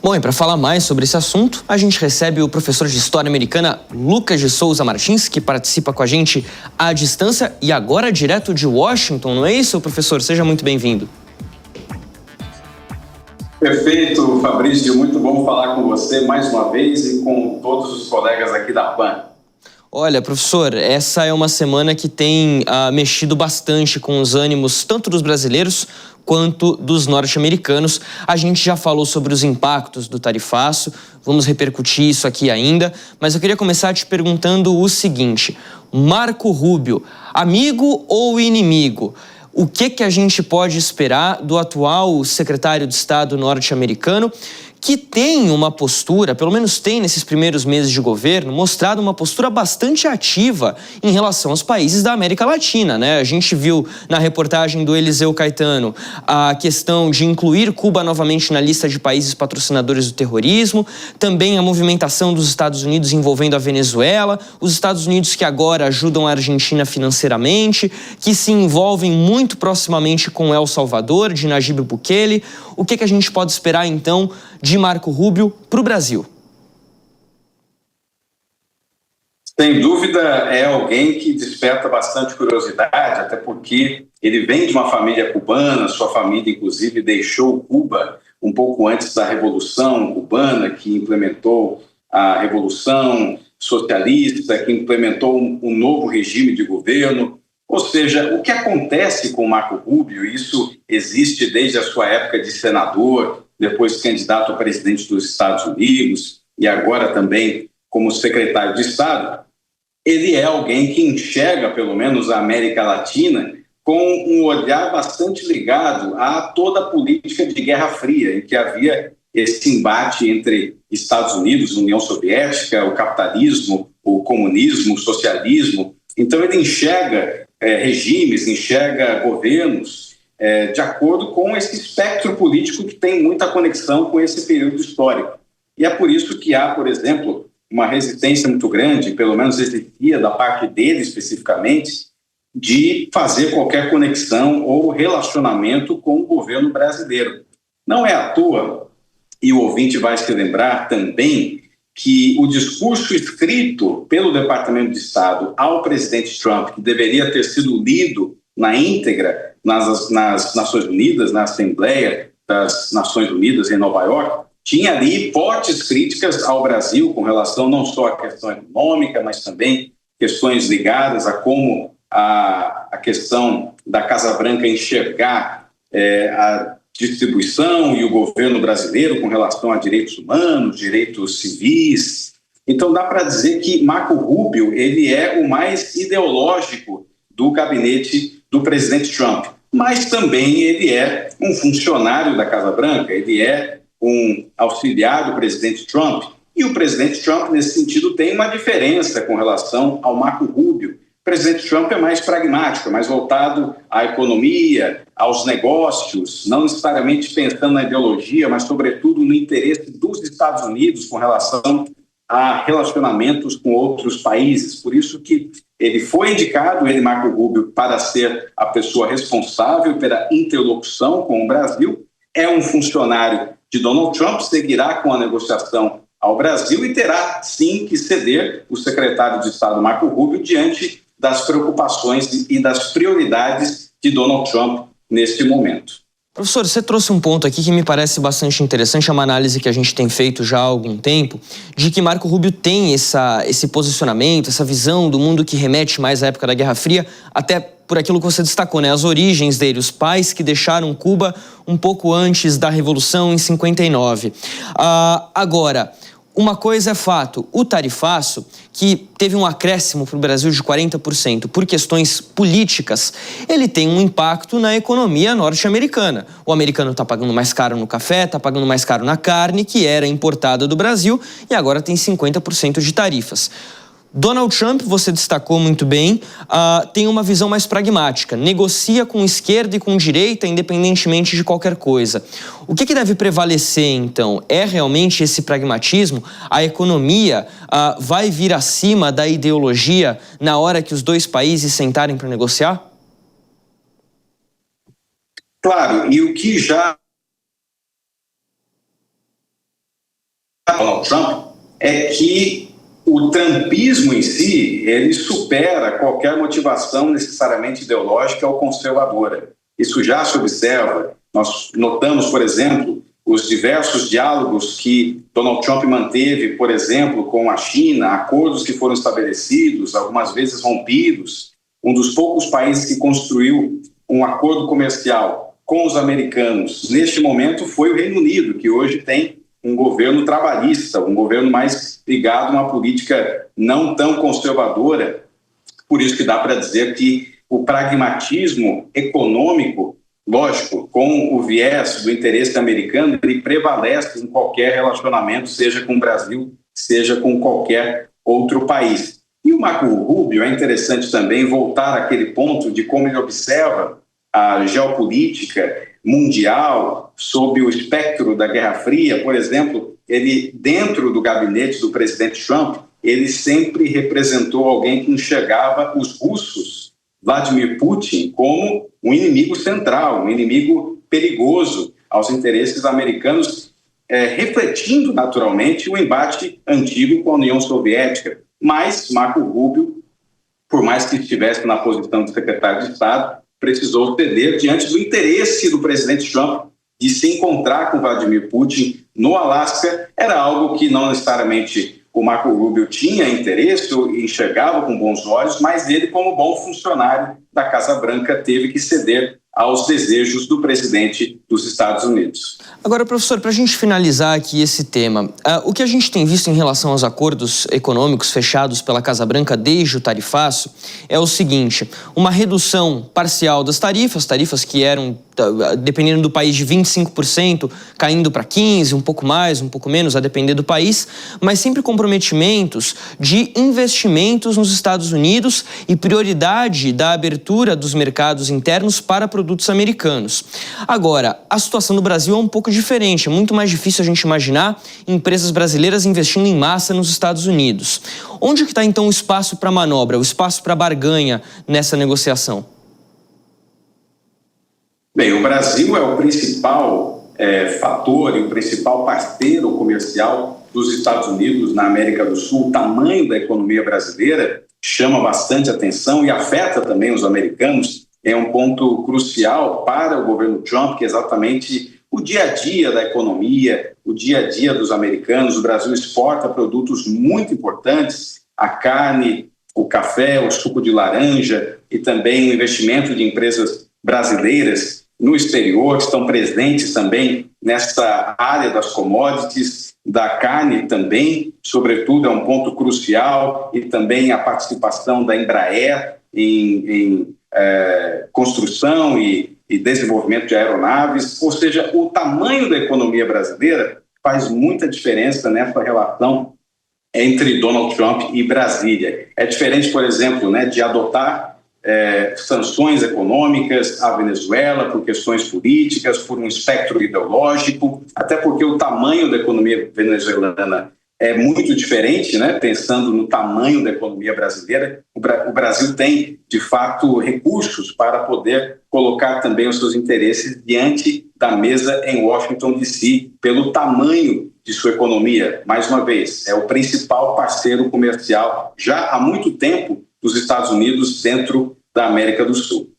Bom, e para falar mais sobre esse assunto, a gente recebe o professor de História Americana Lucas de Souza Martins, que participa com a gente à distância e agora direto de Washington, não é isso, professor? Seja muito bem-vindo. Perfeito, Fabrício. Muito bom falar com você mais uma vez e com todos os colegas aqui da PAN. Olha, professor, essa é uma semana que tem mexido bastante com os ânimos tanto dos brasileiros quanto dos norte-americanos. A gente já falou sobre os impactos do tarifaço, vamos repercutir isso aqui ainda, mas eu queria começar te perguntando o seguinte: Marco Rubio, amigo ou inimigo? O que a gente pode esperar do atual secretário de Estado norte-americano, que tem uma postura, pelo menos tem nesses primeiros meses de governo, mostrado uma postura bastante ativa em relação aos países da América Latina, né? A gente viu na reportagem do Eliseu Caetano a questão de incluir Cuba novamente na lista de países patrocinadores do terrorismo, também a movimentação dos Estados Unidos envolvendo a Venezuela, os Estados Unidos que agora ajudam a Argentina financeiramente, que se envolvem muito proximamente com El Salvador, de Nayib Bukele. O que a gente pode esperar, então, de Marco Rubio para o Brasil? Sem dúvida, é alguém que desperta bastante curiosidade, até porque ele vem de uma família cubana, sua família, inclusive, deixou Cuba um pouco antes da Revolução Cubana, que implementou a Revolução Socialista, que implementou um novo regime de governo. Ou seja, o que acontece com Marco Rubio, isso existe desde a sua época de senador, depois candidato a presidente dos Estados Unidos e agora também como secretário de Estado, ele é alguém que enxerga, pelo menos, a América Latina com um olhar bastante ligado a toda a política de Guerra Fria, em que havia esse embate entre Estados Unidos, União Soviética, o capitalismo, o comunismo, o socialismo. Então ele enxerga regimes, enxerga governos de acordo com esse espectro político que tem muita conexão com esse período histórico. E é por isso que há, por exemplo, uma resistência muito grande, pelo menos existia da parte dele especificamente, de fazer qualquer conexão ou relacionamento com o governo brasileiro. Não é à toa, e o ouvinte vai se lembrar também, que o discurso escrito pelo Departamento de Estado ao presidente Trump, que deveria ter sido lido na íntegra nas Nações Unidas, na Assembleia das Nações Unidas em Nova York, tinha ali fortes críticas ao Brasil com relação não só à questão econômica, mas também questões ligadas a como a questão da Casa Branca enxergar a distribuição e o governo brasileiro com relação a direitos humanos, direitos civis. Então dá para dizer que Marco Rubio ele é o mais ideológico do gabinete do presidente Trump, mas também ele é um funcionário da Casa Branca, ele é um auxiliar do presidente Trump, e o presidente Trump, nesse sentido, tem uma diferença com relação ao Marco Rubio. O presidente Trump é mais pragmático, é mais voltado à economia, aos negócios, não necessariamente pensando na ideologia, mas, sobretudo, no interesse dos Estados Unidos com relação a relacionamentos com outros países. Por isso que ele foi indicado, Marco Rubio, para ser a pessoa responsável pela interlocução com o Brasil. É um funcionário de Donald Trump, seguirá com a negociação ao Brasil e terá, sim, que ceder o secretário de Estado Marco Rubio diante das preocupações e das prioridades de Donald Trump neste momento. Professor, você trouxe um ponto aqui que me parece bastante interessante, é uma análise que a gente tem feito já há algum tempo, de que Marco Rubio tem esse posicionamento, essa visão do mundo que remete mais à época da Guerra Fria, até por aquilo que você destacou, né? As origens dele, os pais que deixaram Cuba um pouco antes da Revolução em 59. Agora, uma coisa é fato, o tarifaço, que teve um acréscimo para o Brasil de 40% por questões políticas, ele tem um impacto na economia norte-americana. O americano está pagando mais caro no café, está pagando mais caro na carne, que era importada do Brasil, e agora tem 50% de tarifas. Donald Trump, você destacou muito bem, tem uma visão mais pragmática, negocia com esquerda e com direita, independentemente de qualquer coisa. O que deve prevalecer, então? É realmente esse pragmatismo? A economia vai vir acima da ideologia na hora que os dois países sentarem para negociar? Claro, e o que já Donald Trump é que o trumpismo em si, ele supera qualquer motivação necessariamente ideológica ou conservadora. Isso já se observa. Nós notamos, por exemplo, os diversos diálogos que Donald Trump manteve, por exemplo, com a China, acordos que foram estabelecidos, algumas vezes rompidos. Um dos poucos países que construiu um acordo comercial com os americanos, neste momento, foi o Reino Unido, que hoje tem um governo trabalhista, um governo mais ligado a uma política não tão conservadora. Por isso que dá para dizer que o pragmatismo econômico, lógico, com o viés do interesse americano, ele prevalece em qualquer relacionamento, seja com o Brasil, seja com qualquer outro país. E o Marco Rubio é interessante também voltar àquele ponto de como ele observa a geopolítica mundial sob o espectro da Guerra Fria. Por exemplo, ele, dentro do gabinete do presidente Trump, ele sempre representou alguém que enxergava os russos, Vladimir Putin, como um inimigo central, um inimigo perigoso aos interesses americanos, refletindo naturalmente o embate antigo com a União Soviética. Mas Marco Rubio, por mais que estivesse na posição de secretário de Estado, precisou ceder diante do interesse do presidente Trump de se encontrar com Vladimir Putin no Alasca. Era algo que não necessariamente o Marco Rubio tinha interesse ou enxergava com bons olhos, mas ele, como bom funcionário da Casa Branca, teve que ceder aos desejos do presidente dos Estados Unidos. Agora, professor, para a gente finalizar aqui esse tema, o que a gente tem visto em relação aos acordos econômicos fechados pela Casa Branca desde o tarifaço é o seguinte: uma redução parcial das tarifas que eram, dependendo do país, de 25%, caindo para 15%, um pouco mais, um pouco menos, a depender do país, mas sempre comprometimentos de investimentos nos Estados Unidos e prioridade da abertura dos mercados internos para produtos americanos. Agora, a situação do Brasil é um pouco diferente. É muito mais difícil a gente imaginar empresas brasileiras investindo em massa nos Estados Unidos. Onde que está, então, o espaço para manobra, o espaço para barganha nessa negociação? Bem, o Brasil é o principal fator e o principal parceiro comercial dos Estados Unidos na América do Sul. O tamanho da economia brasileira chama bastante atenção e afeta também os americanos. É um ponto crucial para o governo Trump, que é exatamente o dia a dia da economia, o dia a dia dos americanos. O Brasil exporta produtos muito importantes, a carne, o café, o suco de laranja e também o investimento de empresas brasileiras no exterior, que estão presentes também nessa área das commodities, da carne também, sobretudo é um ponto crucial, e também a participação da Embraer em construção e desenvolvimento de aeronaves. Ou seja, o tamanho da economia brasileira faz muita diferença nessa relação entre Donald Trump e Brasília. É diferente, por exemplo, de adotar sanções econômicas à Venezuela por questões políticas, por um espectro ideológico, até porque o tamanho da economia venezuelana é muito diferente, pensando no tamanho da economia brasileira. O Brasil tem, de fato, recursos para poder colocar também os seus interesses diante da mesa em Washington, D.C., pelo tamanho de sua economia. Mais uma vez, é o principal parceiro comercial já há muito tempo dos Estados Unidos dentro da América do Sul.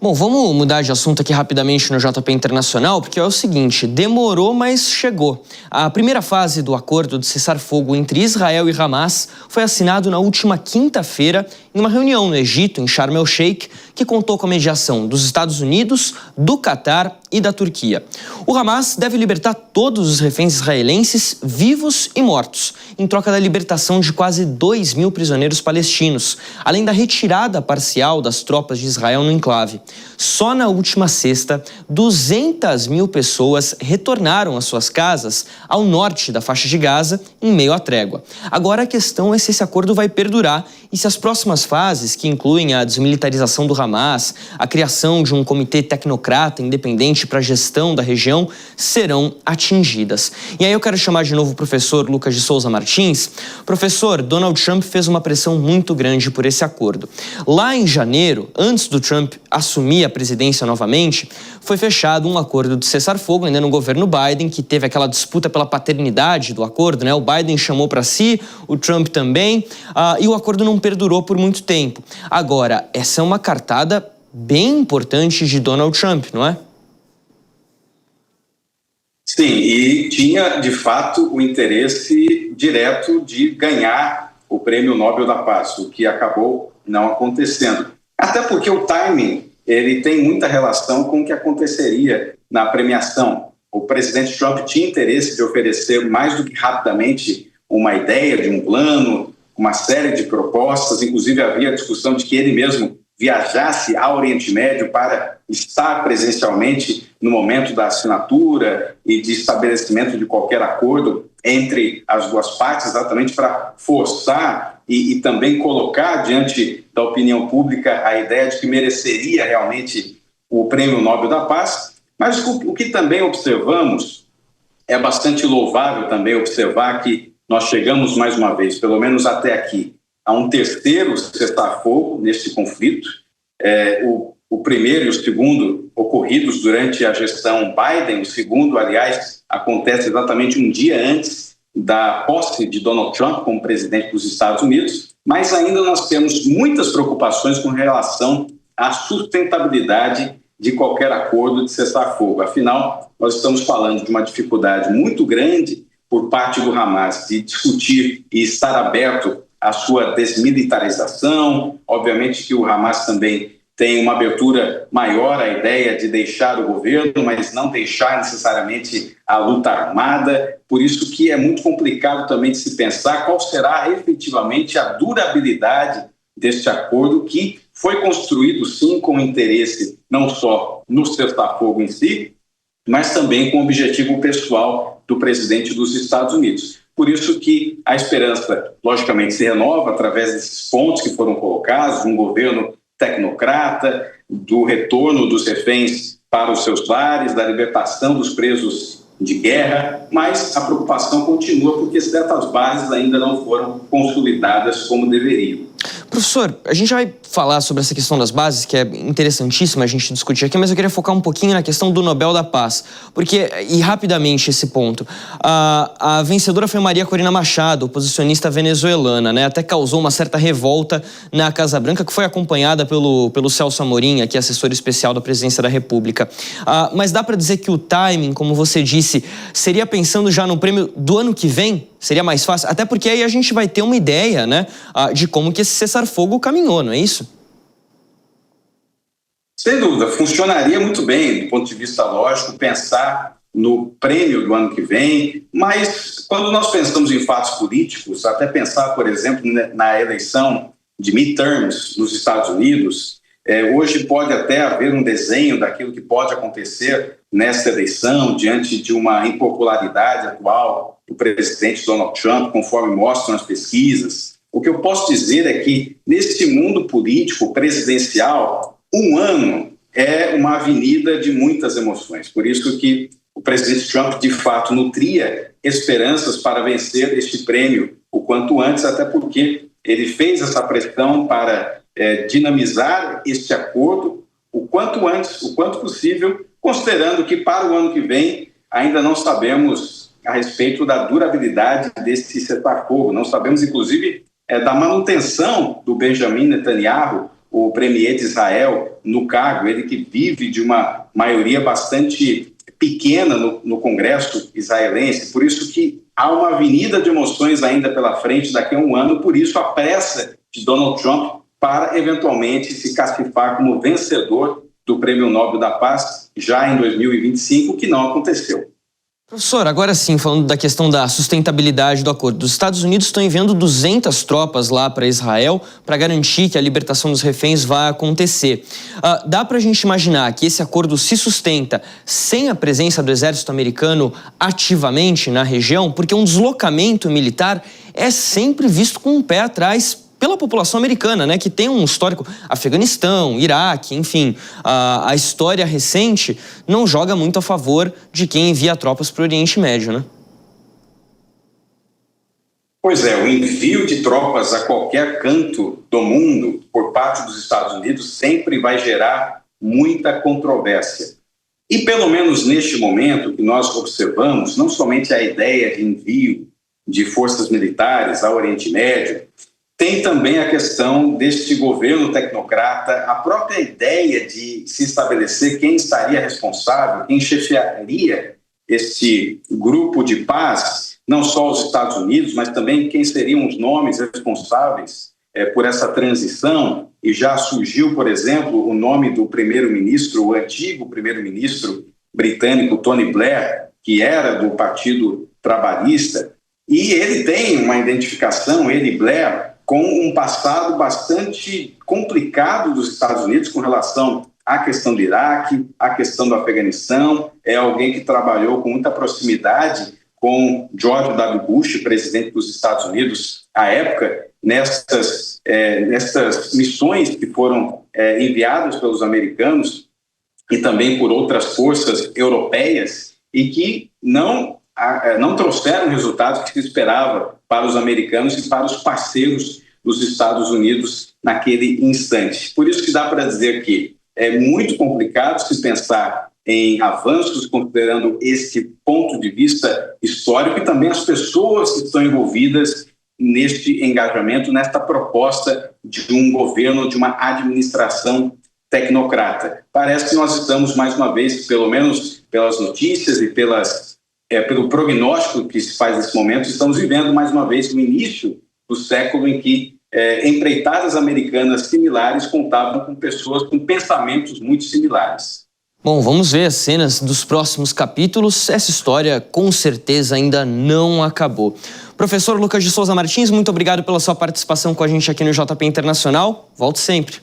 Bom, vamos mudar de assunto aqui rapidamente no JP Internacional, porque é o seguinte: demorou, mas chegou. A primeira fase do acordo de cessar-fogo entre Israel e Hamas foi assinado na última quinta-feira em uma reunião no Egito, em Sharm el-Sheikh, que contou com a mediação dos Estados Unidos, do Catar e da Turquia. O Hamas deve libertar todos os reféns israelenses vivos e mortos, em troca da libertação de quase 2.000 prisioneiros palestinos, além da retirada parcial das tropas de Israel no enclave. Só na última sexta, 200.000 pessoas retornaram às suas casas ao norte da faixa de Gaza em meio à trégua. Agora a questão é se esse acordo vai perdurar e se as próximas fases, que incluem a desmilitarização do Hamas, a criação de um comitê tecnocrata independente para a gestão da região, serão atingidas. E aí eu quero chamar de novo o professor Lucas de Souza Martins. Professor, Donald Trump fez uma pressão muito grande por esse acordo. Lá em janeiro, antes do Trump assumir assumir a presidência novamente, foi fechado um acordo de cessar-fogo ainda no governo Biden, que teve aquela disputa pela paternidade do acordo, né? O Biden chamou para si, o Trump também, e o acordo não perdurou por muito tempo. Agora, essa é uma cartada bem importante de Donald Trump, não é? Sim, e tinha, de fato, o interesse direto de ganhar o Prêmio Nobel da Paz, o que acabou não acontecendo. Até porque o timing ele tem muita relação com o que aconteceria na premiação. O presidente Trump tinha interesse de oferecer mais do que rapidamente uma ideia de um plano, uma série de propostas, inclusive havia a discussão de que ele mesmo viajasse ao Oriente Médio para estar presencialmente no momento da assinatura e de estabelecimento de qualquer acordo entre as duas partes, exatamente para forçar e também colocar diante da opinião pública a ideia de que mereceria realmente o Prêmio Nobel da Paz. Mas o que também observamos, é bastante louvável também observar que nós chegamos mais uma vez, pelo menos até aqui, a um terceiro cessar-fogo neste conflito. O primeiro e o segundo ocorridos durante a gestão Biden. O segundo, aliás, acontece exatamente um dia antes da posse de Donald Trump como presidente dos Estados Unidos, mas ainda nós temos muitas preocupações com relação à sustentabilidade de qualquer acordo de cessar-fogo. Afinal, nós estamos falando de uma dificuldade muito grande por parte do Hamas de discutir e estar aberto à sua desmilitarização. Obviamente que o Hamas também tem uma abertura maior à ideia de deixar o governo, mas não deixar necessariamente a luta armada. Por isso que é muito complicado também de se pensar qual será efetivamente a durabilidade deste acordo, que foi construído, sim, com interesse não só no cessar-fogo em si, mas também com o objetivo pessoal do presidente dos Estados Unidos. Por isso que a esperança, logicamente, se renova através desses pontos que foram colocados, um governo tecnocrata, do retorno dos reféns para os seus lares, da libertação dos presos de guerra, mas a preocupação continua porque certas bases ainda não foram consolidadas como deveriam. Professor, a gente vai falar sobre essa questão das bases, que é interessantíssima a gente discutir aqui, mas eu queria focar um pouquinho na questão do Nobel da Paz, porque, e rapidamente esse ponto, a vencedora foi Maria Corina Machado, oposicionista venezuelana, né? Até causou uma certa revolta na Casa Branca, que foi acompanhada pelo Celso Amorim, aqui assessor especial da Presidência da República. Mas dá para dizer que o timing, como você disse, seria pensando já no prêmio do ano que vem? Seria mais fácil? Até porque aí a gente vai ter uma ideia, né, de como que esse cessar-fogo caminhou, não é isso? Sem dúvida, funcionaria muito bem do ponto de vista lógico pensar no prêmio do ano que vem, mas quando nós pensamos em fatos políticos, até pensar, por exemplo, na eleição de midterms nos Estados Unidos, hoje pode até haver um desenho daquilo que pode acontecer nessa eleição, diante de uma impopularidade atual do presidente Donald Trump, conforme mostram as pesquisas. O que eu posso dizer é que, neste mundo político presidencial, um ano é uma avenida de muitas emoções. Por isso que o presidente Trump, de fato, nutria esperanças para vencer este prêmio o quanto antes, até porque ele fez essa pressão para dinamizar este acordo o quanto antes, o quanto possível, considerando que para o ano que vem ainda não sabemos a respeito da durabilidade desse cessar-fogo. Não sabemos, inclusive, da manutenção do Benjamin Netanyahu, o premier de Israel, no cargo, ele que vive de uma maioria bastante pequena no Congresso israelense. Por isso que há uma avenida de emoções ainda pela frente daqui a um ano, por isso a pressa de Donald Trump para eventualmente se cacifar como vencedor do Prêmio Nobel da Paz já em 2025, que não aconteceu. Professor, agora sim, falando da questão da sustentabilidade do acordo, os Estados Unidos estão enviando 200 tropas lá para Israel para garantir que a libertação dos reféns vai acontecer. Dá para a gente imaginar que esse acordo se sustenta sem a presença do exército americano ativamente na região? Porque um deslocamento militar é sempre visto com um pé atrás pela população americana, né, que tem um histórico, Afeganistão, Iraque, enfim, a história recente não joga muito a favor de quem envia tropas para o Oriente Médio, né? Pois é, o envio de tropas a qualquer canto do mundo por parte dos Estados Unidos sempre vai gerar muita controvérsia. E pelo menos neste momento que nós observamos, não somente a ideia de envio de forças militares ao Oriente Médio, tem também a questão deste governo tecnocrata, a própria ideia de se estabelecer quem estaria responsável, quem chefiaria este grupo de paz, não só os Estados Unidos, mas também quem seriam os nomes responsáveis por essa transição. E já surgiu, por exemplo, o nome do primeiro-ministro, o antigo primeiro-ministro britânico Tony Blair, que era do Partido Trabalhista, e ele tem uma identificação, ele, Blair, com um passado bastante complicado dos Estados Unidos com relação à questão do Iraque, à questão do Afeganistão. É alguém que trabalhou com muita proximidade com George W. Bush, presidente dos Estados Unidos, à época, nestas missões que foram enviadas pelos americanos e também por outras forças europeias e que não trouxeram resultados que se esperava para os americanos e para os parceiros dos Estados Unidos naquele instante. Por isso que dá para dizer que é muito complicado se pensar em avanços, considerando esse ponto de vista histórico e também as pessoas que estão envolvidas neste engajamento, nesta proposta de um governo, de uma administração tecnocrata. Parece que nós estamos, mais uma vez, pelo menos pelas notícias e pelo prognóstico que se faz nesse momento, estamos vivendo, mais uma vez, o início do século em que empreitadas americanas similares contavam com pessoas com pensamentos muito similares. Bom, vamos ver as cenas dos próximos capítulos. Essa história, com certeza, ainda não acabou. Professor Lucas de Souza Martins, muito obrigado pela sua participação com a gente aqui no JP Internacional. Volte sempre.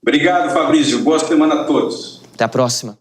Obrigado, Fabrício. Boa semana a todos. Até a próxima.